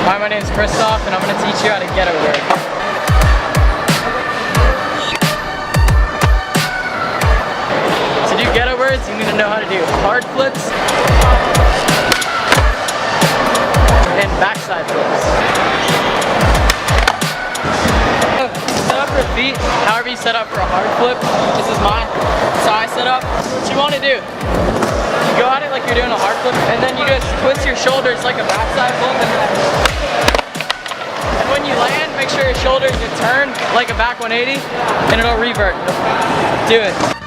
Hi, my name is Christophe, and I'm going to teach you how to ghetto bird. To do ghetto birds, you need to know how to do hard flips and backside flips. Set up your feet however you set up for a hard flip. This is my side setup. What you want to do, you go at it like you're doing a hard flip, and then you just twist your shoulders like a backside flip. And when you land, make sure your shoulders get turned like a back 180, and it'll revert. Do it.